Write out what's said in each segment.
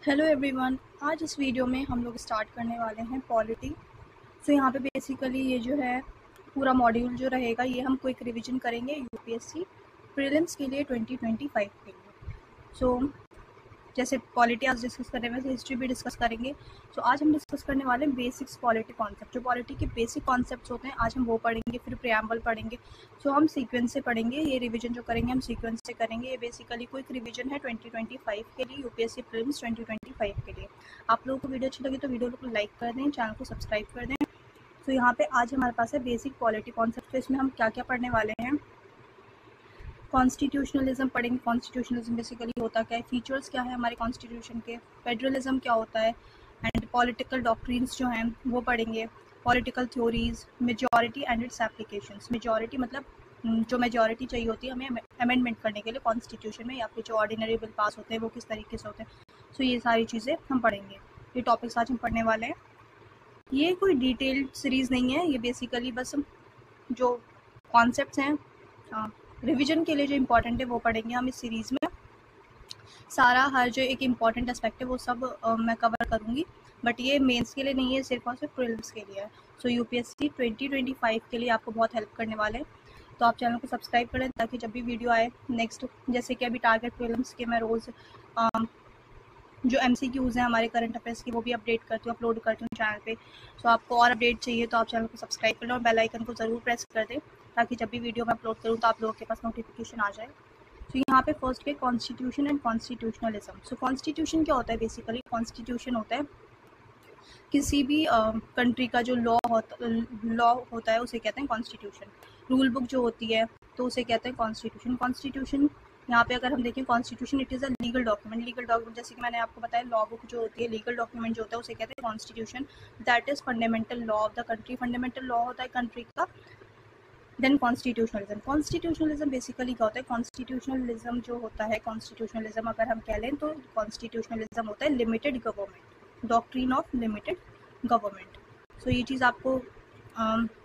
Hello everyone. आज इस video में हम लोग स्टार्ट करने वाले हैं पॉलिटी। सो यहाँ पे बेसिकली ये जो है पूरा मॉड्यूल जो रहेगा ये हम क्विक रिवीजन करेंगे यूपीएससी प्रीलिम्स के लिए 2025 के लिए। सो जैसे पॉलिटी आज डिस्कस कर रहे हैं वैसे हिस्ट्री भी डिस्कस करेंगे। सो आज हम डिस्कस करने वाले हैं बेसिक्स पॉलिटी कॉन्सेप्ट। जो पॉलिटी के बेसिक कॉन्सेप्ट्स होते हैं आज हम वो पढ़ेंगे, फिर प्रियम्बल पढ़ेंगे। सो हम सीक्वेंस से पढ़ेंगे, ये रिवीजन जो करेंगे हम सीक्वेंस से करेंगे। ये बेसिकली क्विक रिवीजन है 2025 के लिए, यूपीएससी प्रीलिम्स 2025 के लिए। आप लोगों को वीडियो अच्छी लगी तो वीडियो को लाइक कर दें, चैनल को सब्सक्राइब कर दें। तो यहाँ पे आज हमारे पास है बेसिक पॉलिटी कॉन्सेप्ट। तो इसमें हम क्या क्या पढ़ने वाले हैं, कॉन्स्टिट्यूशनलिज्म पढ़ेंगे। कॉन्स्टिट्यूशनलिज्म बेसिकली होता क्या है, फीचर्स क्या है हमारे कॉन्स्टिट्यूशन के, फेडरलिज्म क्या होता है, एंड पॉलिटिकल डॉक्ट्रिन्स जो हैं वो पढ़ेंगे, political theories, majority and it's applications. Majority मतलब जो मेजॉरिटी चाहिए होती है हमें अमेंडमेंट करने के लिए कॉन्स्टिट्यूशन में, या फिर जो ऑर्डिनरी बिल पास होते हैं वो किस तरीके से होते हैं। सो ये सारी चीज़ें हम पढ़ेंगे। ये टॉपिक्स आज हम पढ़ने वाले हैं। ये कोई डिटेल्ड सीरीज़ नहीं है, ये बेसिकली बस जो कॉन्सेप्ट्स हैं रिवीजन के लिए जो इम्पोर्टेंट है वो पढ़ेंगे हम इस सीरीज़ में। सारा हर जो एक इम्पॉर्टेंट एस्पेक्ट है वो सब मैं कवर करूँगी, बट ये मेंस के लिए नहीं है, सिर्फ और सिर्फ प्रीलिम्स के लिए है। सो यूपीएससी 2025 के लिए आपको बहुत हेल्प करने वाले हैं। तो आप चैनल को सब्सक्राइब करें ताकि जब भी वीडियो आए नेक्स्ट, जैसे कि अभी टारगेट प्रीलिम्स के मैं रोज़ जो MCQs हैं हमारे करंट अफेयर्स की वो भी अपडेट करती हूँ, अपलोड करती हूँ चैनल पे। सो आपको और अपडेट चाहिए तो आप चैनल को सब्सक्राइब कर लें और बेल आइकन को ज़रूर प्रेस कर दें ताकि जब भी वीडियो मैं अपलोड करूँ तो आप लोगों के पास नोटिफिकेशन आ जाए। तो यहाँ पे फर्स्ट है constitution and constitutionalism. So constitution क्या होता है, बेसिकली कॉन्स्टिट्यूशन होता है किसी भी कंट्री का जो लॉ होता है उसे कहते हैं कॉन्स्टिट्यूशन। रूल बुक जो होती है तो उसे कहते हैं कॉन्स्टिट्यूशन। कॉन्स्टिट्यूशन यहाँ पे अगर हम देखें constitution it is a legal document. Legal document जैसे कि मैंने आपको बताया लॉ बुक जो होती है, लीगल डॉक्यूमेंट जो होता है उसे कहते हैं constitution. That is fundamental law of the country. Fundamental law होता है कंट्री का। Then constitutionalism. कॉन्स्टिट्यूशनलिज्म बेसिकली क्या होता है, कॉन्स्टिट्यूशनलिज्म जो होता है, कॉन्स्टिट्यूशनलिज्म अगर हम कह लें तो कॉन्स्टिट्यूशनलिज्म होता है limited government, doctrine of limited government. So ये चीज़ आपको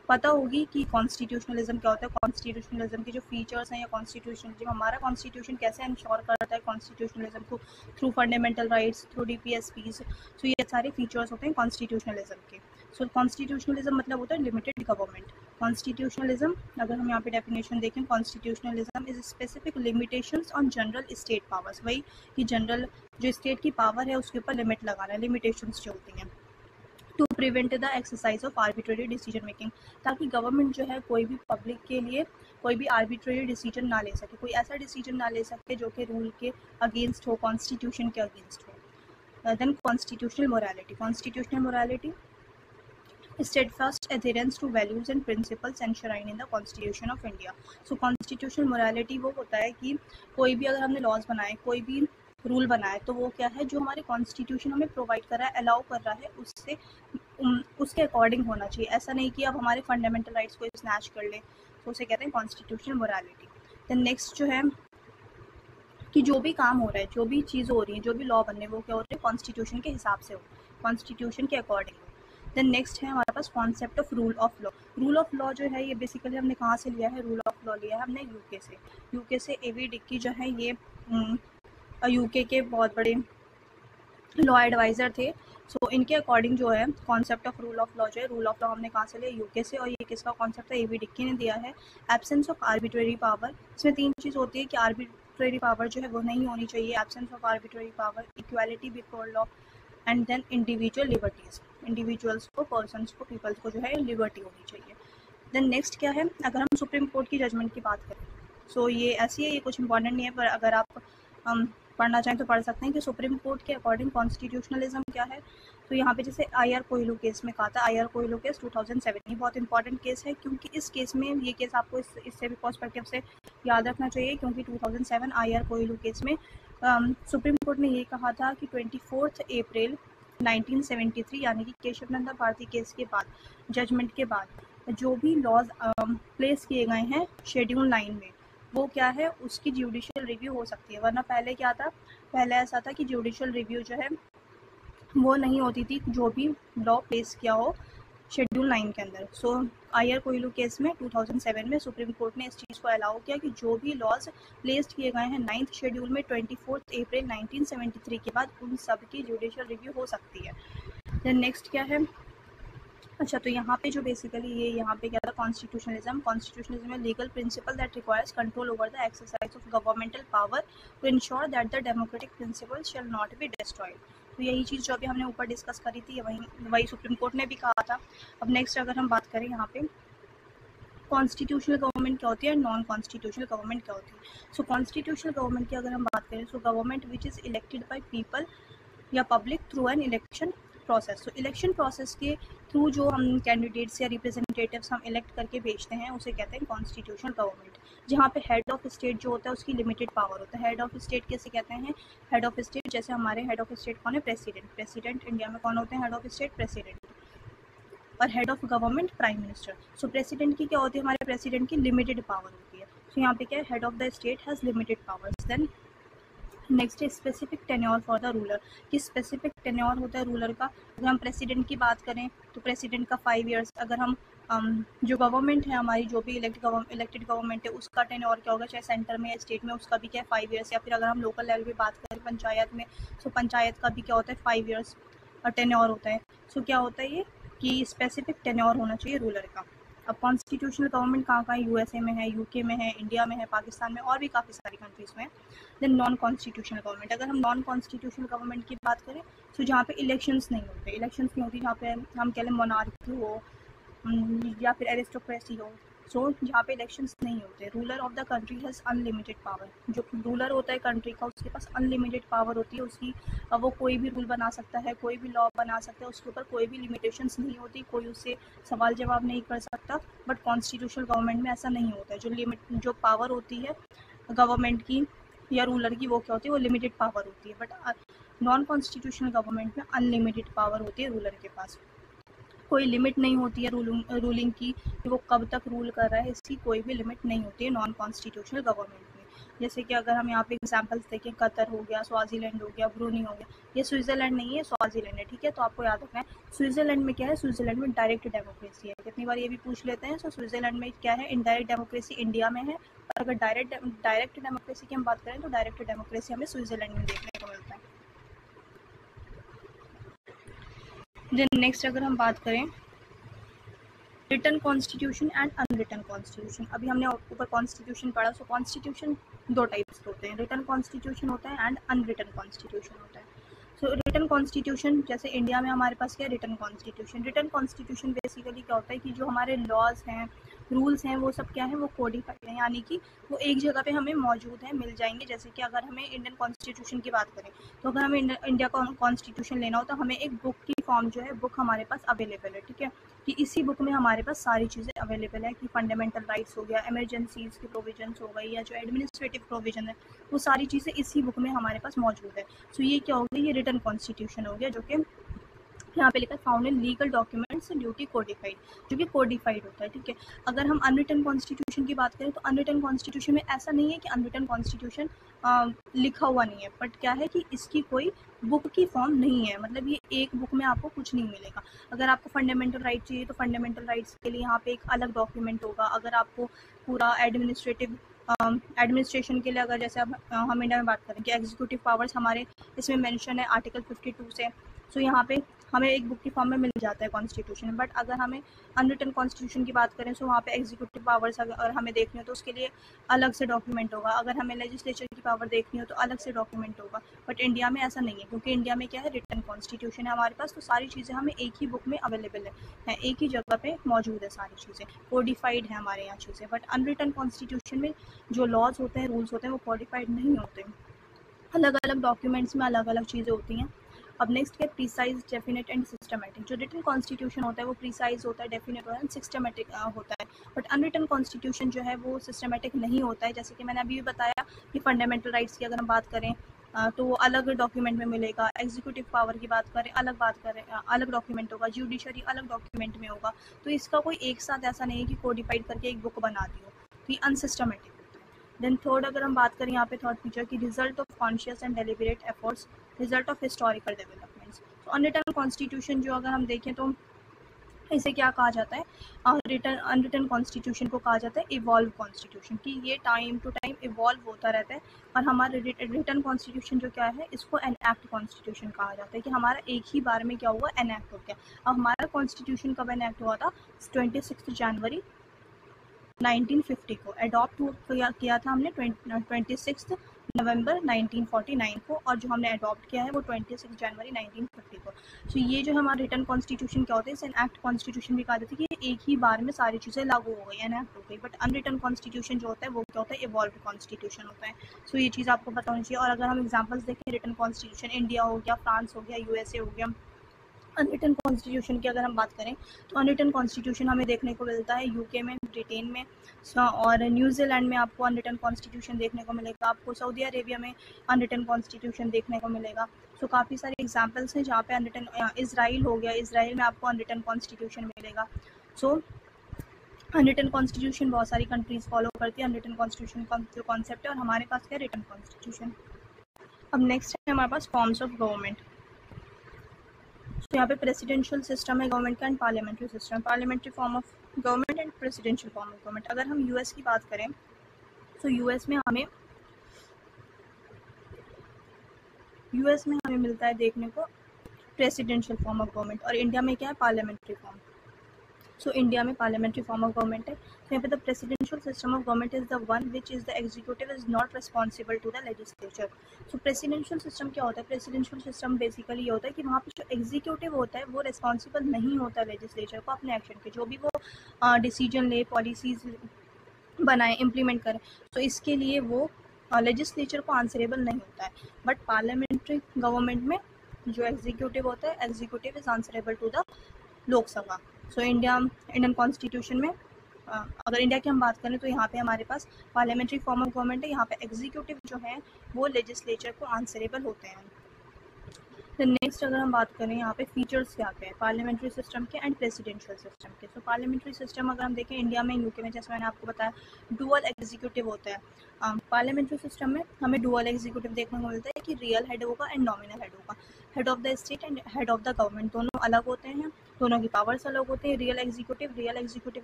पता होगी कि कॉन्स्टिट्यूशनलिज्म क्या होता है, कॉन्स्टिट्यूशनलिज्म के जो फीचर्स हैं, या कॉन्स्टिट्यूशनलिज्म हमारा कॉन्स्टिट्यूशन कैसे इंश्योर करता है कॉन्स्टिट्यूशनलिज्म को, through fundamental rights, through DPSPs। सो ये सारे फीचर्स होते हैं कॉन्स्टिट्यूशनलिज्म के। सो कॉन्स्टिट्यूशनलिज्म मतलब होता है लिमिटेड गवर्नमेंट। कॉन्स्टिट्यूशनलिज्म अगर हम यहाँ पे डेफिनेशन देखें, constitutionalism is specific limitations on general state powers. वही कि जनरल जो स्टेट की पावर है उसके ऊपर लिमिट लगाना, लिमिटेशंस जो होती हैं। To prevent the exercise of arbitrary decision making, ताकि गवर्नमेंट जो है कोई भी पब्लिक के लिए कोई भी आर्बिट्रेरी डिसीजन ना ले सके, कोई ऐसा डिसीजन ना ले सके जो कि रूल के अगेंस्ट हो, कॉन्स्टिट्यूशन के अगेंस्ट हो। Then constitutional morality. Constitutional morality steadfast adherence to values and principles enshrined in the Constitution of India. So constitutional morality वो होता है कि कोई भी अगर हमने लॉज बनाए, कोई भी रूल बनाए तो वो क्या है जो हमारे कॉन्स्टिट्यूशन हमें प्रोवाइड कर रहा है, अलाउ कर रहा है, उससे उसके अकॉर्डिंग होना चाहिए। ऐसा नहीं कि अब हमारे फंडामेंटल राइट्स को स्नैच कर ले, तो उसे कहते हैं कॉन्स्टिट्यूशनल मोरालिटी। देन नेक्स्ट जो है कि जो भी काम हो रहा है, जो भी चीज़ हो रही है, जो भी लॉ बन रहे हैं वो क्या हो रहे हैं कॉन्स्टिट्यूशन के हिसाब से हो, कॉन्स्टिट्यूशन के अकॉर्डिंग हो। देन नेक्स्ट है हमारे पास concept of rule of law. Rule of law जो है ये बेसिकली हमने कहाँ से लिया है, रूल ऑफ लॉ लिया है हमने यूके से। A.V. डिक्की जो है ये यूके के बहुत बड़े लॉ एडवाइज़र थे। सो इनके अकॉर्डिंग जो है concept of rule of law जो है, रूल ऑफ लॉ हमने कहाँ से लिया, यूके से। और ये किसका कॉन्सेप्ट है, A.V. डिक्की ने दिया है। एब्सेंस ऑफ आर्बिट्रेरी पावर, इसमें तीन चीज़ होती है कि आर्बिट्रेरी पावर जो है वो नहीं होनी चाहिए, absence of arbitrary power, equality before law, and then individual liberties. Individuals को, पर्सनस को, पीपल्स को जो है लिबर्टी होनी चाहिए। देन नेक्स्ट क्या है, अगर हम सुप्रीम कोर्ट की जजमेंट की बात करें, सो ये ऐसी है, ये कुछ इंपॉर्टेंट नहीं है, पर अगर आप पढ़ना चाहें तो पढ़ सकते हैं कि सुप्रीम कोर्ट के अकॉर्डिंग कॉन्स्टिट्यूशनलिज्म क्या है। तो यहाँ पे जैसे IR कोहिलू केस में कहा था, IR कोहिलू केस 2007, ये बहुत इंपॉर्टेंट केस है क्योंकि इस केस में, ये केस आपको इससे भी पर्सपेक्टिव से याद रखना चाहिए क्योंकि 2007 IR कोहिलू केस में सुप्रीम कोर्ट ने ये कहा था कि 24 अप्रैल 1973 यानी कि केशव नंदा भारती केस के बाद, जजमेंट के बाद जो भी लॉज प्लेस किए गए हैं शेड्यूल 9 में, वो क्या है उसकी जुडिशियल रिव्यू हो सकती है। वरना पहले क्या था, पहले ऐसा था कि जुडिशियल रिव्यू जो है वो नहीं होती थी, जो भी लॉ प्लेस किया हो शेड्यूल 9 के अंदर। सो आयर कोयलू केस में 2007 में सुप्रीम कोर्ट ने इस चीज़ को अलाउ किया कि जो भी लॉज प्लेस्ड किए गए हैं 9th शेड्यूल में 24 अप्रैल 1973 के बाद उन सब की जुडिशियल रिव्यू हो सकती है। देन नेक्स्ट क्या है, अच्छा तो यहाँ पे जो बेसिकली ये यहाँ पे क्या था, constitutionalism legal principle that requires control over the exercise of governmental power to ensure that the democratic principle shall not be destroyed. तो यही चीज़ जो अभी हमने ऊपर डिस्कस करी थी वही सुप्रीम कोर्ट ने भी कहा था। अब नेक्स्ट अगर हम बात करें यहाँ पे कॉन्स्टिट्यूशनल गवर्नमेंट क्या होती है, नॉन कॉन्स्टिट्यूशनल गवर्नमेंट क्या होती है। सो कॉन्स्टिट्यूशनल गवर्नमेंट की अगर हम बात करें, so government which is elected by people या public through an election process. तो इलेक्शन प्रोसेस के थ्रू जो हम कैंडिडेट्स या रिप्रेजेंटेटिव्स हम इलेक्ट करके भेजते हैं उसे कहते हैं कॉन्स्टिट्यूशनल गवर्नमेंट, जहाँ पे हेड ऑफ स्टेट जो होता है उसकी लिमिटेड पावर होता है। हेड ऑफ स्टेट कैसे कहते हैं, हेड ऑफ स्टेट जैसे हमारे हेड ऑफ स्टेट कौन है, प्रेसिडेंट इंडिया में कौन होते हैं हेड ऑफ स्टेट, प्रेसिडेंट, और head of government prime minister. So president की क्या होती है, हमारे प्रेसिडेंट की लिमिटेड पावर होती है। सो यहाँ पे क्या है, head of the state has limited powers. Then next है specific tenure for the ruler, कि स्पेसिफिक टेन्योर होता है रूलर का। अगर हम प्रेसिडेंट की बात करें तो प्रेसिडेंट का 5 ईयर्स, अगर हम जो गवर्नमेंट है हमारी, जो भी इलेक्टेड गवर्नमेंट है उसका टेन्योर क्या होगा, चाहे सेंटर में या स्टेट में, उसका भी क्या है 5 ईयर्स। या फिर अगर हम लोकल लेवल पे बात करें पंचायत में, तो पंचायत का भी क्या होता है 5 ईयर्स टेन्योर होता है। सो क्या होता है ये कि स्पेसिफिक टेन्योर होना चाहिए रूलर का। अब कॉन्स्टिट्यूशनल गवर्नमेंट कहाँ कहाँ है, यूएसए में है, यूके में है, इंडिया में है, पाकिस्तान में और भी काफ़ी सारी कंट्रीज़ में है। देन नॉन कॉन्स्टिट्यूशनल गवर्नमेंट, अगर हम नॉन कॉन्स्टिट्यूशनल गवर्नमेंट की बात करें तो जहाँ पे इलेक्शंस नहीं होती, जहाँ पे हम कह लें मोनार्की हो या फिर एरिस्टोक्रेसी हो। सो जहाँ पे इलेक्शंस नहीं होते, ruler of the country has unlimited power. जो रूलर होता है कंट्री का उसके पास अनलिमिटेड पावर होती है उसकी, वो कोई भी रूल बना सकता है, कोई भी लॉ बना सकता है, उसके ऊपर कोई भी लिमिटेशंस नहीं होती, कोई उससे सवाल जवाब नहीं कर सकता। बट कॉन्स्टिट्यूशनल गवर्नमेंट में ऐसा नहीं होता है। जो पावर होती है गवर्नमेंट की या रूलर की वो क्या होती है, वो लिमिटेड पावर होती है। बट नॉन कॉन्स्टिट्यूशनल गवर्नमेंट में अनलिमिटेड पावर होती है रूलर के पास, कोई लिमिट नहीं होती है रूलिंग की कि वो कब तक रूल कर रहा है, इसकी कोई भी लिमिट नहीं होती है नॉन कॉन्स्टिट्यूशनल गवर्नमेंट में। जैसे कि अगर हम यहाँ पे एग्जांपल्स देखें, कतर हो गया, स्वाजीलैंड हो गया, ब्रूनी हो गया, ये स्विट्जरलैंड नहीं है, स्वाजीलैंड है, ठीक है। तो आपको याद रखना है स्विट्जरलैंड में क्या है, स्विट्जरलैंड में डायरेक्ट डेमोक्रेसी है। कितनी बार ये भी पूछ लेते हैं। सो स्विट्जरलैंड में क्या है, इनडायरेक्ट डेमोक्रेसी इंडिया में है, और अगर डायरेक्ट डेमोक्रेसी की हम बात करें तो डायरेक्ट डेमोक्रेसी हमें स्विट्जरलैंड में देखने को मिलता है। देन नेक्स्ट अगर हम बात करें written constitution and unwritten constitution, अभी हमने ऊपर कॉन्स्टिट्यूशन पढ़ा। सो कॉन्स्टिट्यूशन दो टाइप्स के होते हैं, रिटन कॉन्स्टिट्यूशन होता है एंड अनरिटन कॉन्स्टिट्यूशन होता है। सो रिटन कॉन्स्टिट्यूशन जैसे इंडिया में हमारे पास क्या है, रिटन कॉन्स्टिट्यूशन बेसिकली क्या होता है कि जो हमारे लॉज हैं, रूल्स हैं, वो सब क्या है, वो कोडिफाइड है, यानी कि वो एक जगह पे हमें मौजूद है, मिल जाएंगे। जैसे कि अगर हमें इंडियन कॉन्स्टिट्यूशन की बात करें तो अगर हमें इंडिया का कॉन्स्टिट्यूशन लेना हो तो हमें एक बुक की फॉर्म जो है, बुक हमारे पास अवेलेबल है, ठीक है। कि इसी बुक में हमारे पास सारी चीज़ें अवेलेबल है, कि फंडामेंटल राइट्स हो गया, इमरजेंसीज की प्रोविजंस हो गई, या जो एडमिनिस्ट्रेटिव प्रोविजन है, वो सारी चीज़ें इसी बुक में हमारे पास मौजूद है। सो ये क्या हो गया, ये रिटन कॉन्स्टिट्यूशन हो गया, जो कि यहाँ पे लिखा है found in legal documents duty codified, जो कि कोडिफाइड होता है, ठीक है। अगर हम अनरिटन कॉन्स्टिट्यूशन की बात करें तो अनरिटन कॉन्स्टिट्यूशन में ऐसा नहीं है कि अनरिटन कॉन्स्टिट्यूशन लिखा हुआ नहीं है, बट क्या है कि इसकी कोई बुक की फॉर्म नहीं है, मतलब ये एक बुक में आपको कुछ नहीं मिलेगा। अगर आपको फंडामेंटल राइट चाहिए तो फंडामेंटल राइट्स के लिए यहाँ पे एक अलग डॉक्यूमेंट होगा। अगर आपको पूरा एडमिनिस्ट्रेशन के लिए, अगर जैसे अब हम इंडिया में बात करें कि एग्जीक्यूटिव पावर्स हमारे इसमें मेंशन है आर्टिकल 52 से, सो यहाँ पे हमें एक बुक की फॉर्म में मिल जाता है कॉन्स्टिट्यूशन। बट अगर हमें अनरिटन कॉन्स्टिट्यूशन की बात करें तो वहाँ पे एग्जीक्यूटिव पावर्स अगर हमें देखनी हो तो उसके लिए अलग से डॉक्यूमेंट होगा। अगर हमें लेजिस्लेचर की पावर देखनी हो तो अलग से डॉक्यूमेंट होगा। बट इंडिया में ऐसा नहीं है, क्योंकि इंडिया में क्या है, रिटन कॉन्स्टिट्यूशन है हमारे पास, तो सारी चीज़ें हमें एक ही बुक में अवेलेबल है, एक ही जगह पे मौजूद है, सारी चीज़ें कोडिफाइड है हमारे यहाँ चीज़ें। बट अनरिटन कॉन्स्टिट्यूशन में जो लॉज होते हैं, रूल्स होते हैं, वो कोडिफाइड नहीं होते, अलग अलग डॉक्यूमेंट्स में अलग अलग चीज़ें होती हैं। अब नेक्स्ट है प्रीसाइज, डेफिनेट एंड सिस्टमेटिक। जो रिटन कॉन्स्टिट्यूशन होता है वो प्रीसाइज होता है, डेफिनेट होता है, सिस्टमेटिक होता है। बट अनरिटन कॉन्स्टिट्यूशन जो है वो सिस्टमेटिक नहीं होता है। जैसे कि मैंने अभी भी बताया कि फंडामेंटल राइट्स की अगर हम बात करें तो वो अलग डॉक्यूमेंट में मिलेगा। एग्जीक्यूटिव पावर की बात करें अलग डॉक्यूमेंट होगा। जुडिशरी अलग डॉक्यूमेंट में होगा। तो इसका कोई एक साथ ऐसा नहीं है कि कोडिफाइड करके एक बुक बना दी हो, तो ये अनसिस्टमेटिक होता है। देन थर्ड अगर हम बात करें यहाँ पे थर्ड फीचर की result of conscious and deliberate efforts, result of historical developments. तो अनरिटन कॉन्स्टिट्यूशन जो अगर हम देखें तो इसे क्या कहा जाता है, अनरिटन कॉन्स्टिट्यूशन को कहा जाता है इवॉल्व कॉन्स्टिट्यूशन, कि ये टाइम टू टाइम इवॉल्व होता रहता है। और हमारा रिटन कॉन्स्टिट्यूशन जो क्या है, इसको एनएक्ट कॉन्स्टिट्यूशन कहा जाता है, कि हमारा एक ही बार में क्या हुआ, एनएक्ट हो गया। अब हमारा कॉन्स्टिट्यूशन कब एनएक्ट हुआ था, 26 जनवरी 1950 को। अडॉप्ट किया था हमने 26 नवंबर 1949 को, और जो हमने अडॉप्ट किया है वो 26 जनवरी 1950 को। तो ये जो हमारा रिटन कॉन्स्टिट्यूशन क्या होता है, इसे एनएक्ट कॉन्स्टिट्यूशन भी कहा जाता है, कि एक ही बार में सारी चीज़ें लागू हो गई, एनएक्ट हो गई। बट अनरिटन कॉन्स्टिट्यूशन जो होता है वो क्या होता है, इवॉल्व कॉन्स्टिट्यूशन होता है। सो ये चीज़ आपको पता होनी चाहिए। और अगर हम एग्जाम्पल्स देखें, रिटन कॉन्स्टिट्यूशन इंडिया हो गया, फ्रांस हो गया, यूएसए हो गया। अनरिटन कॉन्स्टिट्यूशन की अगर हम बात करें तो अनरिटन कॉन्स्टिट्यूशन हमें देखने को मिलता है यूके में, ब्रिटेन में, और न्यूजीलैंड में आपको अनरिटन कॉन्स्टिट्यूशन देखने को मिलेगा। आपको सऊदी अरेबिया में अनरिटन कॉन्स्टिट्यूशन देखने को मिलेगा। सो काफ़ी सारे एग्जांपल्स हैं जहाँ पे अनरिटन, इसराइल हो गया, इसराइल में आपको अनरिटन कॉन्स्टिट्यूशन मिलेगा। सो अनरिटन कॉन्स्टिट्यूशन बहुत सारी कंट्रीज फॉलो करती है, अनरिटन कॉन्स्टिट्यूशन का जो कॉन्सेप्ट है, और हमारे पास क्या है, रिटन कॉन्स्टिट्यूशन। अब नेक्स्ट है हमारे पास फॉर्म्स ऑफ गवर्नमेंट। तो यहाँ पे प्रेसिडेंशियल सिस्टम है गवर्नमेंट का, and parliamentary system, parliamentary form of government and presidential form of government. अगर हम यूएस की बात करें तो यूएस में हमें मिलता है देखने को प्रेसिडेंशियल फॉर्म ऑफ गवर्नमेंट, और इंडिया में क्या है, पार्लियामेंट्री फॉर्म। सो इंडिया में पार्लियामेंट्री फॉर्म ऑफ गवर्नमेंट है। तो यहाँ पे the presidential system of government is the one which is the executive is not responsible to the legislature. So presidential system क्या होता है, प्रेसिडेंशियल सिस्टम बेसिकली ये होता है कि वहाँ पे जो एग्जीक्यूटिव होता है वो रिस्पॉन्सिबल नहीं होता लेजिस्लेचर को अपने एक्शन के, जो भी वो डिसीजन ले, पॉलिसीज बनाए, इम्प्लीमेंट करें, तो इसके लिए वो लेजिस्लेचर को आंसरेबल नहीं होता है। बट पार्लियामेंट्री गवर्नमेंट में जो एग्जीक्यूटिव होता है, executive is answerable to the Lok Sabha. So Indian constitution में अगर इंडिया की हम बात करें तो यहाँ पे हमारे पास पार्लियामेंट्री फॉर्म ऑफ गवर्नमेंट है। यहाँ पे एग्जीक्यूटिव जो है वो लेजिस्लेचर को आंसरेबल होते हैं। तो नेक्स्ट अगर हम बात करें यहाँ पे फीचर्स क्या क्या है पार्लियामेंट्री सिस्टम के एंड प्रेसिडेंशियल सिस्टम के। तो पार्लियामेंट्री सिस्टम अगर हम देखें इंडिया में, यूके में, जैसे मैंने आपको बताया डुअल एग्जीक्यूटिव होता है। पार्लियामेंट्री सिस्टम में हमें डुअल एग्जीक्यूटिव देखने को मिलता है कि रियल हेड होगा एंड नॉमिनल हेड होगा। Head of the state and head of the government दोनों अलग होते हैं, दोनों की पावर्स अलग होते हैं। रियल एग्जीक्यूटिव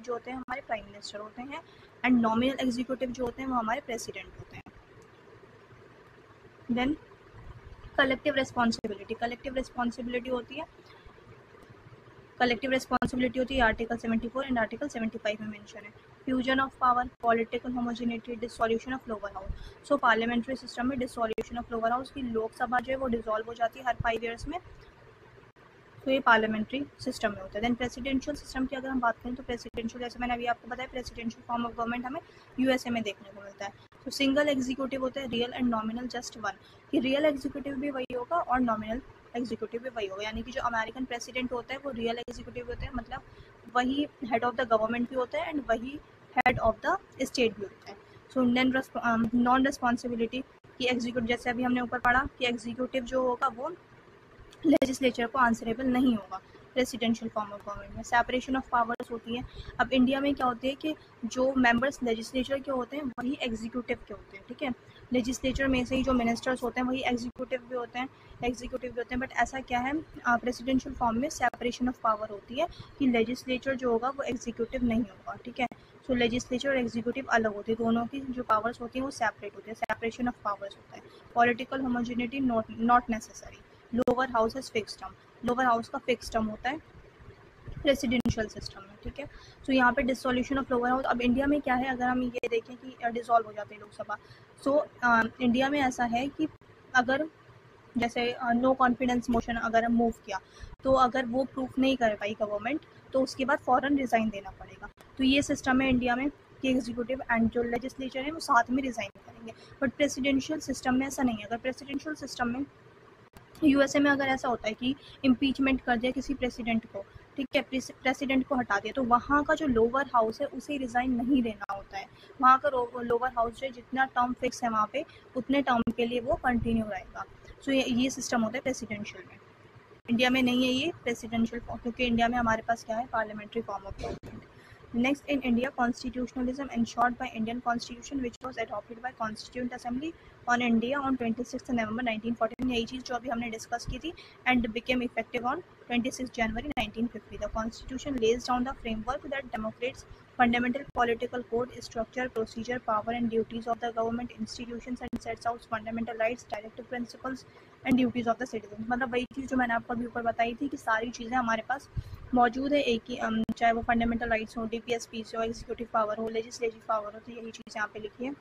जो होते हैं हमारे प्राइम मिनिस्टर होते हैं, एंड नॉमिनल एग्जीक्यूटिव जो होते हैं वो हमारे प्रेसिडेंट होते हैं। देन कलेक्टिव रिस्पॉन्सिबिलिटी होती है आर्टिकल 74 एंड आर्टिकल 75 में मेंशन है। Fusion of power, political homogeneity, dissolution of lower house. So parliamentary system में डिसोल्यूशन ऑफ लोअर हाउस की लोकसभा जो है वो डिसॉल्व हो जाती है हर 5 ईयर्स में। तो ये पार्लियामेंट्री सिस्टम में होता है। देन प्रेसिडेंशियल सिस्टम की अगर हम बात करें तो प्रेसिडेंशियल, जैसे मैंने अभी आपको बताया, प्रेसिडेंशियल फॉर्म ऑफ गवर्नमेंट हमें यूएसए में देखने को मिलता है। तो सिंगल एग्जीक्यूटिव होता है, real and nominal just one, कि रियल एग्जीक्यूटिव भी वही होगा और नॉमिनल एग्जीक्यूटिव भी वही होगा। यानी कि जो अमेरिकन प्रेसिडेंट होता है वो रियल एग्जीक्यूटिव होता है, मतलब वही हेड ऑफ द गवर्नमेंट भी होता है एंड वही हेड ऑफ द स्टेट भी होता है। सो नॉन रिस्पॉन्सिबिलिटी की एग्जीक्यूटिव, जैसे अभी हमने ऊपर पढ़ा कि एग्जीक्यूटिव जो होगा वो लेजिस्लेचर को आंसरेबल नहीं होगा प्रेसिडेंशियल फॉर्म ऑफ गवर्नमेंट में। सेपरेशन ऑफ पावर्स होती है। अब इंडिया में क्या होती है कि जो मेंबर्स लेजिस्लेचर के होते हैं वही एग्जीक्यूटिव के होते हैं, ठीक है। लेजिस्लेचर में से ही जो मिनिस्टर्स होते हैं वही एग्जीक्यूटिव भी होते हैं। बट ऐसा क्या है, प्रेसिडेंशियल फॉर्म में सेपरेशन ऑफ पावर होती है कि लेजिस्लेचर जो होगा वो एग्जीक्यूटिव नहीं होगा, ठीक है। सो लेजिस्लेचर और एग्जीक्यूटिव अलग होती है, दोनों की जो पावर्स होती हैं वो सेपरेट होती है, सेपरेशन ऑफ पावर्स होता है। Political homogeneity not necessary. Lower house is fix term, lower house का फिक्स टर्म होता है प्रेसिडेंशियल सिस्टम में, ठीक है। तो यहाँ पे डिसोल्यूशन ऑफ लोअर हाउस, अब इंडिया में क्या है, अगर हम ये देखें कि डिसॉल्व हो जाते हैं लोकसभा। सो इंडिया में ऐसा है कि अगर जैसे नो कॉन्फिडेंस मोशन अगर हम मूव किया तो अगर वो प्रूफ नहीं कर पाई गवर्नमेंट तो उसके बाद फौरन रिज़ाइन देना पड़ेगा। तो ये सिस्टम है इंडिया में कि एग्जीक्यूटिव एंड जो लेजिस्लेचर है वो साथ में रिज़ाइन करेंगे। बट प्रेसिडेंशियल सिस्टम में ऐसा नहीं है। अगर प्रेसिडेंशियल सिस्टम में यूएसए में अगर ऐसा होता है कि इम्पीचमेंट कर दिया किसी प्रेसिडेंट को, ठीक है, प्रेसिडेंट को हटा दिया, तो वहाँ का जो लोअर हाउस है उसे रिज़ाइन नहीं देना होता है। वहाँ का लोअर हाउस जो जितना टर्म फिक्स है वहाँ पे उतने टर्म के लिए वो कंटिन्यू रहेगा। सो ये सिस्टम होता है प्रेसिडेंशियल में। इंडिया में नहीं है ये प्रेसिडेंशियल फॉर्म, क्योंकि इंडिया में हमारे पास क्या है, parliamentary form of government. Next, in India, constitutionalism ensured by Indian Constitution, which was adopted by Constituent Assembly on India on 26 November 1914. यही चीज़ जो अभी हमने डिस्कस की थी, and became effective on 26 January 1950. The Constitution lays down the framework that democrates fundamental political code, structure, procedure, power and duties of the government institutions and sets out fundamental rights, directive principles and duties of the citizens. मतलब वही चीज़ जो मैंने आपको अभी ऊपर बताई थी कि सारी चीज़ें हमारे पास मौजूद है एक ही, चाहे वो फंडामेंटल राइट्स हो, DPSP हो, एग्जीक्यूटिव पावर हो, लेजिस्लेटिव पावर हो, तो यही चीज़ यहाँ पे लिखी है।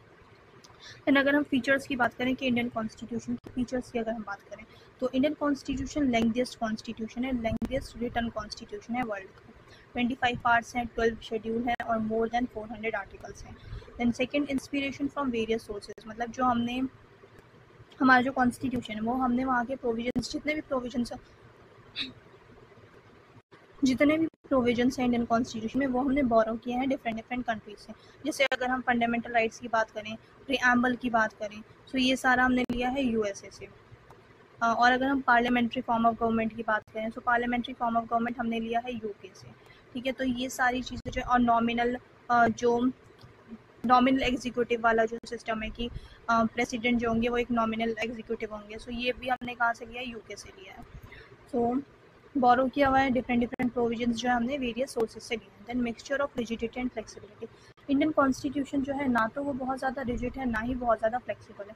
एंड अगर हम फीचर्स की बात करें कि इंडियन कॉन्स्टिट्यूशन के फीचर्स की अगर हम बात करें तो इंडियन कॉन्स्टिट्यूशन लेंथीएस्ट कॉन्स्टिट्यूशन है, लेंथीएस्ट रिटन कॉन्स्टिट्यूशन है वर्ल्ड का। 25 पार्ट्स हैं, 12 शेड्यूल हैं और मोर देन 400 आर्टिकल्स हैं। Then second, inspiration from various sources, मतलब जो हमने हमारा जो कॉन्स्टिट्यूशन है वो हमने वहाँ के प्रोविजंस जितने भी प्रोविजंस हैं इंडियन कॉन्स्टिट्यूशन में वो हमने बोरो किए हैं डिफरेंट कंट्रीज से। जैसे अगर हम फंडामेंटल राइट्स की बात करें, प्रीएम्बल की बात करें, तो ये सारा हमने लिया है यूएसए से। और अगर हम पार्लियामेंट्री फॉर्म ऑफ गवर्नमेंट की बात करें तो पार्लियामेंट्री फॉर्म ऑफ गवर्नमेंट हमने लिया है यूके से। ठीक है, तो ये सारी चीज़ें जो, और नॉमिनल एग्जीक्यूटिव वाला जो सिस्टम है कि प्रेसिडेंट जो होंगे वो एक नॉमिनल एग्जीक्यूटिव होंगे, सो ये भी हमने कहाँ से लिया है, यूके से लिया है। सो बोरो किया हुआ है डिफरेंट प्रोविजंस जो है हमने वेरियस सोर्सेज से लिए हैं। Then mixture of rigidity and flexibility, Indian constitution जो है ना तो वो बहुत ज़्यादा रिजिड है ना ही बहुत ज़्यादा फ्लेक्सिबल है।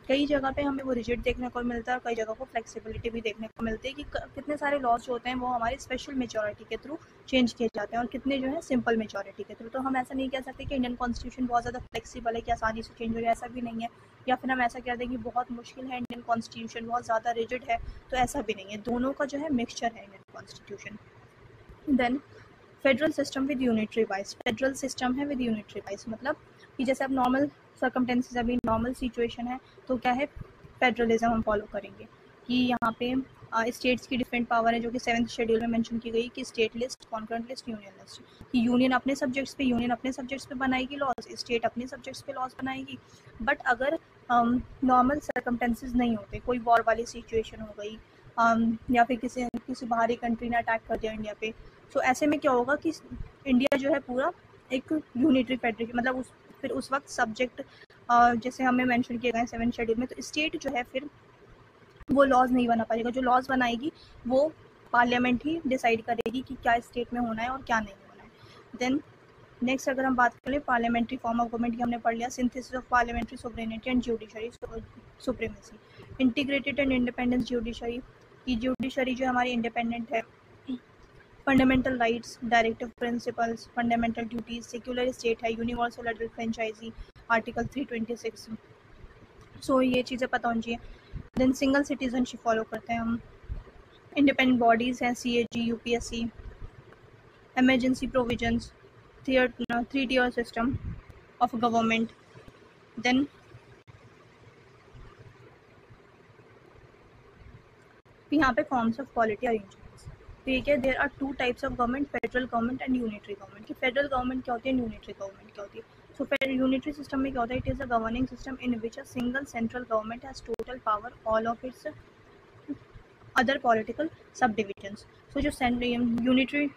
कई जगह पे हमें वो रिजिड देखने को मिलता है और कई जगह को फ्लेक्सिबिलिटी भी देखने को मिलती है कि कितने सारे लॉज जो होते हैं वो हमारी स्पेशल मेजॉरिटी के थ्रू चेंज किए जाते हैं और कितने जो है सिंपल मेजॉरिटी के थ्रू। तो हम ऐसा नहीं कह सकते कि इंडियन कॉन्स्टिट्यूशन बहुत ज़्यादा फ्लेक्सिबल है कि आसानी से चेंज हो जाए, ऐसा भी नहीं है। या फिर हम ऐसा कह दें कि बहुत मुश्किल है इंडियन कॉन्स्टिट्यूशन, बहुत ज़्यादा रिजिड है, तो ऐसा भी नहीं है। दोनों का जो है मिक्सचर है Indian constitution. Then federal system with unitary wise, federal system है विद यूनिटरी वाइज, मतलब कि जैसे अब नॉर्मल सर्कमटेंसेस, अभी नॉर्मल सिचुएशन है तो क्या है, फेडरलिज्म हम फॉलो करेंगे कि यहाँ पे स्टेट्स की डिफरेंट पावर है जो कि 7th शेड्यूल में मेंशन की गई कि state list, concurrent list, union list, कि यूनियन अपने सब्जेक्ट्स पे बनाएगी लॉज, स्टेट अपने सब्जेक्ट्स पे लॉज बनाएगी। बट अगर नॉर्मल सर्कमटेंसेस नहीं होते, कोई वॉर वाली सिचुएशन हो गई, या फिर किसी बाहरी कंट्री ने अटैक कर दिया इंडिया पे, तो ऐसे में क्या होगा कि इंडिया जो है पूरा एक यूनिटरी फेडरेशन, मतलब फिर उस वक्त सब्जेक्ट जैसे हमें मेंशन किए गए 7th शेड्यूल में, तो स्टेट जो है फिर वो लॉज नहीं बना पाएगा। जो लॉज बनाएगी वो पार्लियामेंट ही डिसाइड करेगी कि क्या स्टेट में होना है और क्या नहीं होना है। देन नेक्स्ट अगर हम बात करें पार्लियामेंट्री फॉर्म ऑफ गवर्नमेंट की, हमने पढ़ लिया synthesis of parliamentary sovereignty and judiciary supremacy, integrated and independence judiciary, की जुडिशरी जो हमारी इंडिपेंडेंट है, fundamental rights, directive principles, fundamental duties, secular state है, यूनिवर्सल एडल्ट फ्रेंचाइजी, आर्टिकल 326, सो ये चीज़ें पता होनी चाहिए। देन सिंगल सिटीजनशिप फॉलो करते हैं हम, इंडिपेंडेंट बॉडीज़ हैं, CAG, UPSC, emergency provisions, 3-tier system of government. Then यहाँ पे फॉर्म्स ऑफ पॉलिटी अरेंजमेंट्स, ठीक है, there are 2 types of government, federal government and unitary government. कि फेडरल गवर्नमेंट क्या होती है, यूनिटरी गवर्नमेंट क्या होती है। सो यूनिटरी सिस्टम में क्या होता है, it is a governing system in which a single central government has total power all of its other political सब डिविजन्स। सो जो यूनिटरी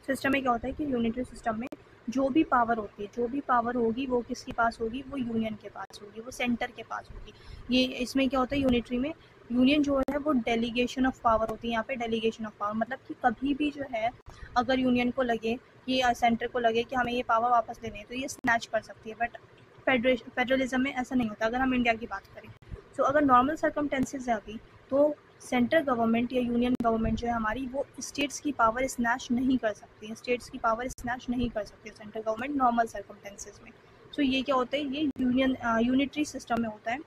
सिस्टम में क्या होता है कि यूनिटरी सिस्टम में जो भी पावर होती है, जो भी पावर होगी वो किसके पास होगी, वो यूनियन के पास होगी, वो सेंटर के पास होगी। ये इसमें क्या होता है, यूनिटरी में यूनियन जो है वो डेलीगेशन ऑफ पावर होती है। यहाँ पे डेलीगेशन ऑफ पावर मतलब कि कभी भी जो है अगर यूनियन को लगे कि सेंटर को लगे कि हमें ये पावर वापस लेनी है तो ये स्नैच कर सकती है। बट फेडरलिज्म में ऐसा नहीं होता। अगर हम इंडिया की बात करें तो अगर नॉर्मल सर्कमटेंसेज है अभी, तो सेंट्रल गवर्नमेंट या यूनियन गवर्नमेंट जो है हमारी, वो स्टेट्स की पावर स्नैच नहीं कर सकती है, स्टेट्स की पावर स्नैच नहीं कर सकती है सेंट्रल गवर्नमेंट नॉर्मल सर्कमटेंसेज में। सो ये क्या होता है, ये यूनिटरी सिस्टम में होता है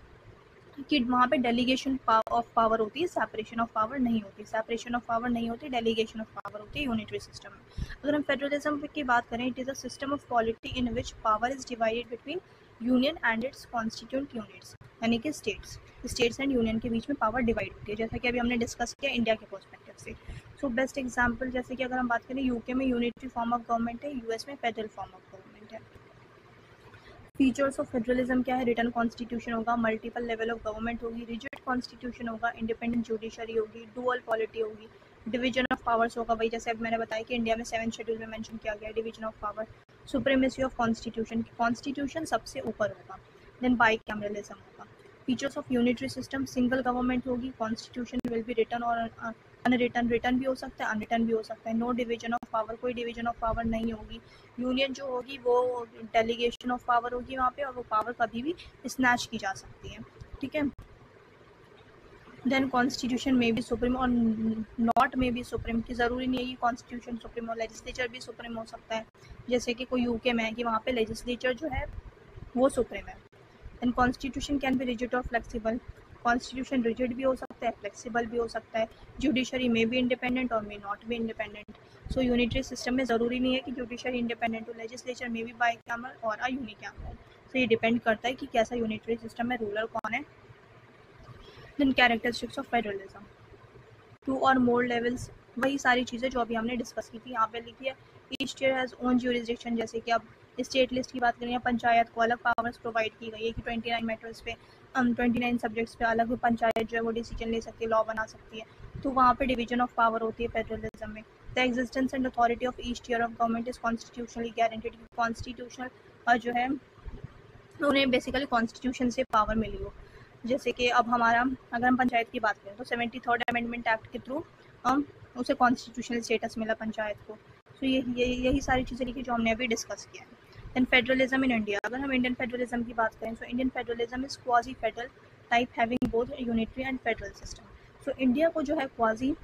कि वहाँ पे डेलीगेशन ऑफ पावर होती है, सेपरेशन ऑफ पावर नहीं होती, सेपरेशन ऑफ पावर नहीं होती, डेलीगेशन ऑफ पावर होती है यूनिटरी सिस्टम में। अगर हम फेडरलिज्म की बात करें, it is a system of polity in which power is divided between union and it's constituent units, यानी कि स्टेट्स एंड यूनियन के बीच में पावर डिवाइड होती है, जैसा कि अभी हमने डिस्कस किया इंडिया के पर्सपेक्टिव से। सो बेस्ट एग्जांपल जैसे कि अगर हम बात करें, यूके में यूनिटरी फॉर्म ऑफ गवर्नमेंट है, यूएस में फेडरल फॉर्म ऑफ गवर्नमेंट है। फीचर्स ऑफ फेडरलिज्म क्या है, रिटन कॉन्स्टिट्यूशन होगा, मल्टीपल लेवल ऑफ गवर्नमेंट होगी, रिजिड कॉन्स्टिट्यूशन होगा, इंडिपेंडेंट जुडिशरी होगी, डुअल पॉलिटी होगी, डिवीजन ऑफ पावर्स होगा वही, जैसे अब मैंने बताया कि इंडिया में 7th शेड्यूल में मेंशन किया गया division of power. Supremacy of constitution, constitution सबसे ऊपर होगा। देन बाइकैमरलिज्म होगा। Features of unitary system, single government होगी, कॉन्स्टिट्यूशन विल बी रिटन और अनरिटन, रिटन भी हो सकता है अनरिटन भी हो सकता है। नो डिवीजन ऑफ पावर, कोई डिवीजन ऑफ पावर नहीं होगी। यूनियन जो होगी वो डेलीगेशन ऑफ पावर होगी वहाँ पे, और वो पावर कभी भी स्नैच की जा सकती है, ठीक है। देन कॉन्स्टिट्यूशन में भी सुप्रीम और नॉट में भी सुप्रीम, की ज़रूरी नहीं है कि कॉन्स्टिट्यूशन सुप्रीम हो, लेजिस्लेचर भी सुप्रीम हो सकता है, जैसे कि कोई यूके में है कि वहाँ पे लेजिस्लेचर जो है वो सुप्रीम है। And constitution can be rigid और फ्लेक्सिबल, कॉन्स्टिट्यूशन रिजिड भी हो सकता है फ्लेक्सिबल भी हो सकता है। जुडिशरी में भी इंडिपेंडेंट और मे नॉट भी इंडिपेंडेंट। सो यूनिटरी सिस्टम में ज़रूरी नहीं है कि जुडिशरी इंडिपेंडेंट हो, लेजिस्लेचर में भी बाइकैमरल और यूनिकैमरल। सो ये डिपेंड करता है कि कैसा यूनिटरी सिस्टम में रूलर कौन है। देन कैरेक्टरिस्टिक्स ऑफ फेडरलिज्म, 2 और मोर लेवल्स, वही सारी चीज़ें जो अभी हमने डिस्कस की थी यहाँ पे लिखी है। Each state has own jurisdiction, जैसे कि अब स्टेट लिस्ट की बात करें या पंचायत को अलग पावर्स प्रोवाइड की गई है कि 29 मैटर्स पे 29 सब्जेक्ट्स पे अलग पंचायत जो है वो डिसीजन ले सकती है, लॉ बना सकती है। तो वहाँ पे डिवीजन ऑफ पावर होती है फेडरलिज्म में। The existence and authority of each tier of government is constitutionally guaranteed, constitutional जो है उन्हें बेसिकली कॉन्स्टिट्यूशन से पावर मिली हो। जैसे कि अब हमारा अगर हम पंचायत की बात करें तो 73rd अमेंडमेंट एक्ट के थ्रू उसे कॉन्स्टिट्यूशनल स्टेटस मिला पंचायत को। तो यही सारी चीज़ें लिखी जो हमने अभी डिस्कस किया है। देन फेडरलिज्म इन इंडिया, अगर हम इंडियन फेडरलिज्म की बात करें तो Indian federalism is quasi federal type having both unitary and federal system. So India को जो है क्वाजी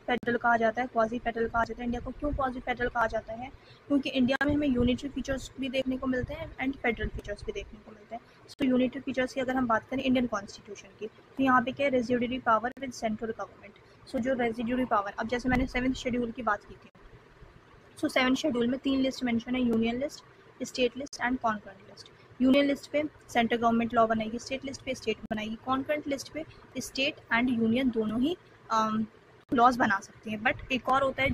फेडरल कहा जाता है, क्वाजी फेडरल कहा जाता है। इंडिया को क्यों क्वाजी फेडरल कहा जाता है? क्योंकि इंडिया में हमें यूनिटरी फीचर्स भी देखने को मिलते हैं एंड फेडरल फीचर्स भी देखने को मिलते हैं। सो यूनिटरी फीचर्स की अगर हम बात करें इंडियन कॉन्स्टिट्यूशन की, तो यहाँ पे क्या है, residuary power with central government. So जो रेजिड्यूरी पावर, अब जैसे मैंने 7th शेड्यूल की बात की थी, सो 7th शेड्यूल में 3 लिस्ट मेंशन है, union list, state list and concurrent list. Union list पे सेंट्रल गवर्नमेंट लॉ बनाएगी, स्टेट लिस्ट पे स्टेट बनाएगी, कॉन्करेंट लिस्ट पे स्टेट एंड यूनियन दोनों ही लॉज बना सकती हैं। बट एक और होता है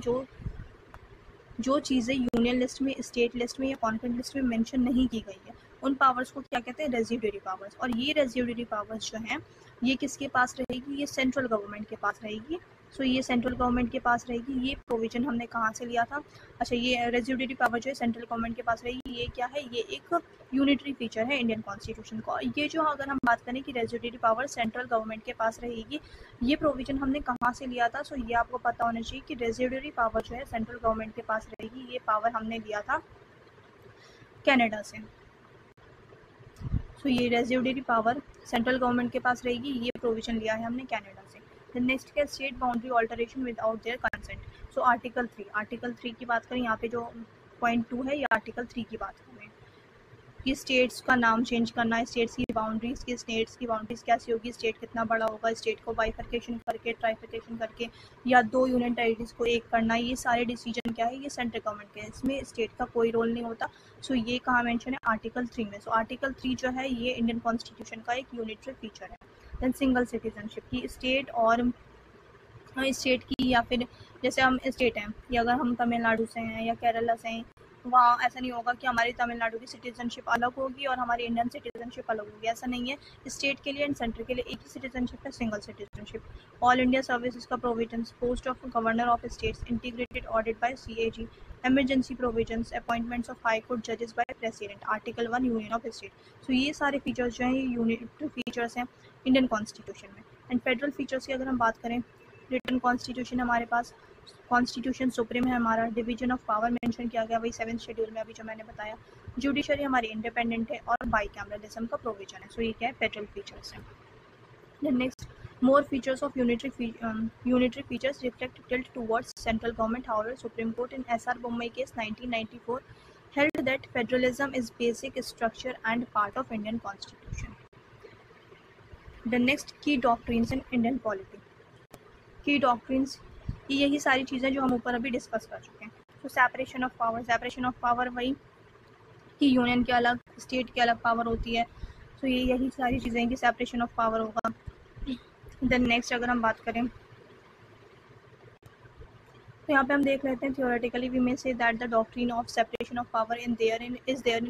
जो चीज़ें यूनियन लिस्ट में, स्टेट लिस्ट में या कॉन्करेंट लिस्ट में मेंशन नहीं की गई है, उन पावर्स को क्या कहते हैं, रेजिड्यूरी पावर्स। और ये रेजिड्यूरी पावर्स जो हैं ये किसके पास रहेगी, ये सेंट्रल गवर्नमेंट के पास रहेगी। सो ये सेंट्रल गवर्नमेंट के पास रहेगी। ये प्रोविजन हमने कहाँ से लिया था? अच्छा, ये रेजिड्यूरी पावर जो है सेंट्रल गवर्नमेंट के पास रहेगी। ये क्या है, ये एक यूनिटरी फीचर है इंडियन कॉन्स्टिट्यूशन को। ये जो अगर हम बात करें कि रेजिड्यूरी पावर सेंट्रल गवर्नमेंट के पास रहेगी, ये प्रोविजन हमने कहाँ से लिया था? सो ये आपको पता होना चाहिए कि रेजिड्यूरी पावर जो है सेंट्रल गवर्नमेंट के पास रहेगी। ये पावर हमने लिया था कनाडा से। सो ये रेजिड्यूरी पावर सेंट्रल गवर्नमेंट के पास रहेगी, ये प्रोविजन लिया है हमने कनाडा से। द नेक्स्ट क्या, state boundary alteration without their consent. So article 3 की बात करें, यहाँ पे जो पॉइंट 2 है ये आर्टिकल 3 की बात करें कि स्टेट्स का नाम चेंज करना, स्टेट्स की बाउंड्रीज कैसी होगी, स्टेट कितना बड़ा होगा, स्टेट को बाइफर्केशन करके, ट्राइफर्केशन करके, या 2 यूनियन टेरिटरीज को एक करना, ये सारे डिसीजन क्या है, ये सेंट्रल गवर्नमेंट के, इसमें स्टेट का कोई रोल नहीं होता। सो ये कहाँ मेंशन है, आर्टिकल 3 में। सो आर्टिकल 3 जो है ये इंडियन कॉन्स्टिट्यूशन का एक यूनिटरी फीचर है। देन सिंगल सिटीजनशिप की, स्टेट और स्टेट की, या फिर जैसे हम स्टेट हैं, या अगर हम तमिलनाडु से हैं या केरला से हैं, वहाँ ऐसा नहीं होगा कि हमारी तमिलनाडु की सिटीजनशिप अलग होगी और हमारी इंडियन सिटीजनशिप अलग होगी, ऐसा नहीं है। स्टेट के लिए एंड सेंटर के लिए एक ही सिटीजनशिप है, single citizenship. All India services का provisions, post of governor of states, integrated audit by CAG, emergency provisions, appointments of high court जजेस by president, article 1 union of state. So ये सारे features जो हैं ये यूनिटरी फीचर्स हैं Indian constitution में। And federal features की अगर हम बात करें, रिटन कॉन्स्टिट्यूशन हमारे पास, कॉन्स्टिट्यूशन सुप्रीम है हमारा, डिवीजन ऑफ पावर मेंशन किया गया वही 7th शेड्यूल में अभी जो मैंने बताया, जुडिशरी हमारी इंडिपेंडेंट है और बाइकैमरलिज्म का प्रोविजन है। सो ये क्या है, फेडरल फीचर्स है। Then next, more features of unitary features reflect tilt towards central government. However, Supreme Court in SR Bommai case 1994 held that federalism is basic structure and part of Indian constitution. The next, key doctrines in Indian polity. Key doctrines, यही सारी चीज़ें जो हम ऊपर अभी discuss कर चुके हैं। तो सेपरेशन ऑफ पावर वही कि यूनियन के अलग, स्टेट के अलग पावर होती है। तो यही सारी चीज़ें कि सेपरेशन ऑफ पावर होगा। देन नेक्स्ट अगर हम बात करें तो यहाँ पे हम देख लेते हैं, theoretically we may say that the doctrine of separation of power is there in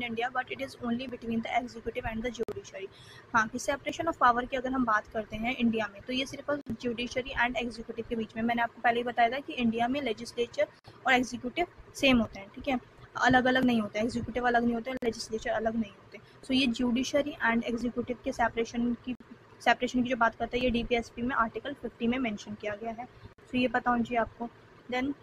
India, but it is only between the executive and the judiciary. हाँ, कि सेपरेशन ऑफ पावर की अगर हम बात करते हैं इंडिया में, तो ये सिर्फ ज्यूडिशरी एंड एग्जीक्यूटिव के बीच में। मैंने आपको पहले ही बताया था कि इंडिया में लेजिस्लेचर और एग्जीक्यूटिव सेम होते हैं, ठीक है, अलग अलग नहीं होते, एग्जीक्यूटिव अलग नहीं होते, लेजिस्लेचर अलग नहीं होते। सो ये ज्यूडिशरी एंड एग्जीक्यूटिव के सेपरेशन की जो बात करता है, ये DPSP में आर्टिकल 50 में मेंशन किया गया है। तो ये पता होना चाहिए आपको। Then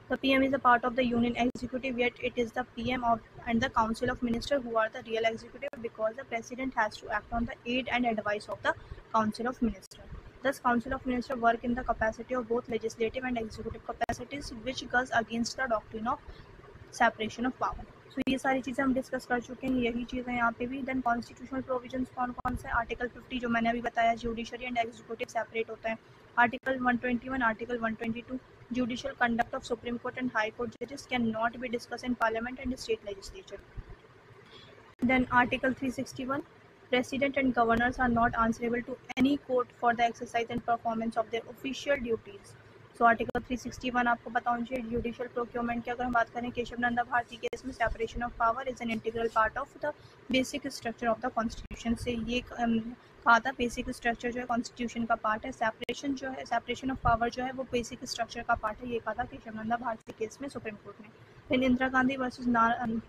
the PM is a part of the union executive, yet it is the PM and the council of ministers who are the real executive, because the president has to act on the aid and advice of the council of ministers. Thus, council of ministers work in the capacity of both legislative and executive capacities, which goes against the doctrine of separation of power. So ये सारी चीज़ें हम discuss कर चुके हैं, यही चीज़ें यहाँ पे भी। देन कॉन्स्टिट्यूशनल प्रोविजंस कौन कौन से, आर्टिकल 50 जो मैंने अभी बताया, ज्यूडिशरी एंड एग्जीक्यूटिव सेपरेट होता है। Article 121, article 122, judicial conduct of supreme court and high court जजेस can not be discuss in parliament and state legislature. Then article 361, President and governors are not answerable to any court for the exercise and performance of their official duties. So article 361 आपको पता होना चाहिए। Judicial procurement की अगर हम बात करें, Keshav Nanda Bharti case में separation of power is an integral part of the basic structure of the constitution. से ये कहा था बेसिक स्ट्रक्चर जो है कॉन्स्टिट्यूशन का पार्ट है, सेपरेशन जो है, सेपरेशन ऑफ पावर जो है वो बेसिक स्ट्रक्चर का पार्ट है, ये कहा था केशव नंदा भारती केस में सुप्रीम कोर्ट ने। फिर इंदिरा गांधी वर्सेस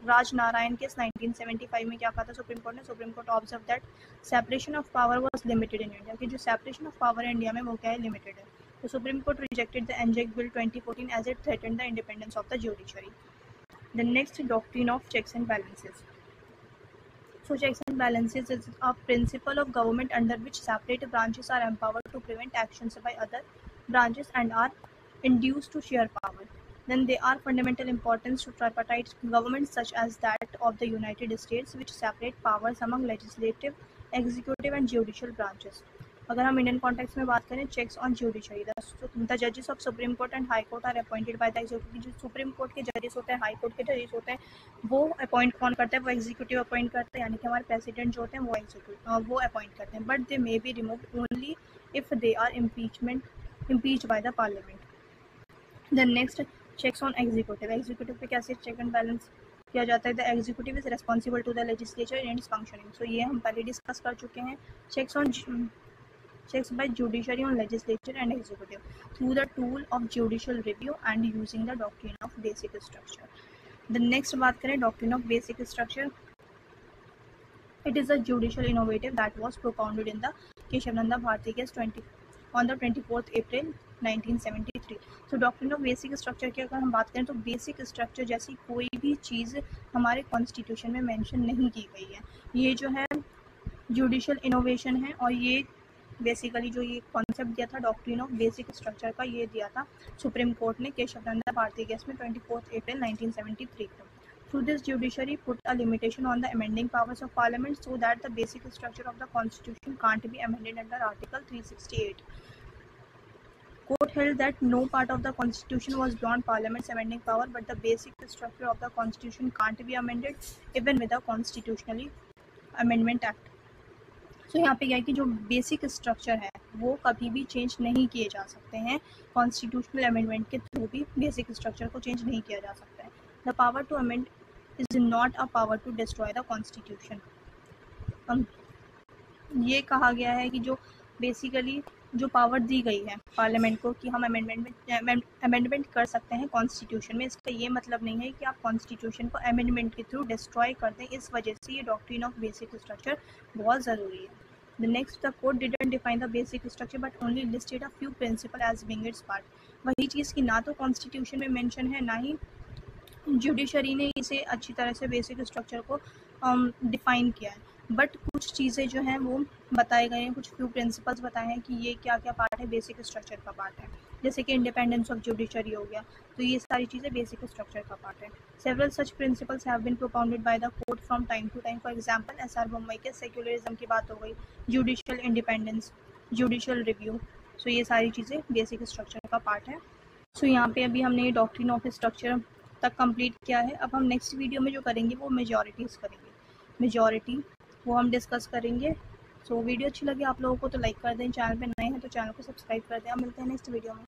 राज नारायण केस 1975 में क्या कहा था सुप्रीम कोर्ट ने? Supreme court observe that separation of power was limited in India, कि जो सेपरेशन ऑफ पावर है इंडिया में वो क्या है, लिमिटेड है। The Supreme Court rejected the NJAC Bill 2014 as it threatened the independence of the judiciary. The next, doctrine of checks and balances. So checks and balances is a principle of government under which separate branches are empowered to prevent actions by other branches and are induced to share power. Then they are fundamental importance to tripartite governments such as that of the United States, which separate powers among legislative, executive and judicial branches. अगर हम Indian context में बात करें, checks on judiciary, the जजेस of supreme court and high court are appointed by the executive. जो supreme court के जजेस होते हैं, हाई कोर्ट के जजेस होते हैं, वो अपॉइंट कौन करता है? वो एग्जीक्यूटिव अपॉइंट करता है, यानी कि हमारे प्रेसिडेंट जो होते हैं वो अपॉइंट करते हैं। But they may be removed only if they are impeached by the parliament. Then next, checks on executive. Executive पे कैसे चेक एंड बैलेंस किया जाता है? The executive is responsible to the legislature in its functioning. So ये हम पहले discuss कर चुके हैं। Checks by judiciary on legislature and executive through the tool of judicial review and using the doctrine of basic structure. The next बात करें doctrine of basic structure. It is a judicial innovative that was propounded in the Keshavananda Bharati case on the 24th April 1973. So doctrine of basic structure की अगर हम बात करें, तो basic structure जैसी कोई भी चीज़ हमारे कॉन्स्टिट्यूशन में मेंशन नहीं की गई है। ये जो है जुडिशियल इनोवेशन है, और ये बेसिकली जो ये कॉन्सेप्ट दिया था डॉक्ट्रिन ऑफ बेसिक स्ट्रक्चर का, ये दिया था सुप्रीम कोर्ट ने केशव नंदा भारती केस में 24 अप्रैल 1973 को। Through this judiciary put a limitation on the amending powers of parliament so that the basic structure of the constitution can't be amended under article 368. Court held that no part of the constitution was beyond parliament's amending power, but the basic structure of the constitution can't be amended even with a constitutionally amendment act. सो यहाँ पे क्या है कि जो basic structure है वो कभी भी चेंज नहीं किए जा सकते हैं, कॉन्स्टिट्यूशनल अमेंडमेंट के थ्रू भी बेसिक स्ट्रक्चर को चेंज नहीं किया जा सकता है। The power to amend is not a power to destroy the constitution. ये कहा गया है कि जो बेसिकली जो पावर दी गई है पार्लियामेंट को कि हम अमेंडमेंट कर सकते हैं कॉन्स्टिट्यूशन में, इसका ये मतलब नहीं है कि आप कॉन्स्टिट्यूशन को अमेंडमेंट के थ्रू डिस्ट्रॉय कर दें। इस वजह से ये डॉक्ट्रिन ऑफ बेसिक स्ट्रक्चर बहुत ज़रूरी है। The next, the court didn't define the basic structure but only listed a few principle as being its part. वही चीज़ की ना तो कॉन्स्टिट्यूशन में मेंशन है, ना ही जुडिशरी ने इसे अच्छी तरह से बेसिक स्ट्रक्चर को डिफाइन किया है, बट कुछ चीज़ें जो हैं वो बताए गए हैं, कुछ फ्यू प्रिंसिपल्स बताए हैं कि ये क्या क्या पार्ट है, बेसिक स्ट्रक्चर का पार्ट है। जैसे कि इंडिपेंडेंस ऑफ जुडिशरी हो गया, तो ये सारी चीज़ें बेसिक स्ट्रक्चर का पार्ट है। Several such principles have been propounded by the court from time to time. For example SR Bommai के सेक्युलरिज्म की बात हो गई, जुडिशियल इंडिपेंडेंस, जुडिशियल रिव्यू। सो ये सारी चीज़ें बेसिक स्ट्रक्चर का पार्ट है। सो यहाँ पे अभी हमने डॉक्ट्रिन ऑफ स्ट्रक्चर तक कंप्लीट किया है। अब हम नेक्स्ट वीडियो में जो करेंगे वो मेजॉरिटीज़ करेंगे, मेजॉरिटी वो हम डिस्कस करेंगे। सो वीडियो अच्छी लगी आप लोगों को तो लाइक कर दें, चैनल पे नए हैं तो चैनल को सब्सक्राइब कर दें। अब मिलते हैं नेक्स्ट वीडियो में।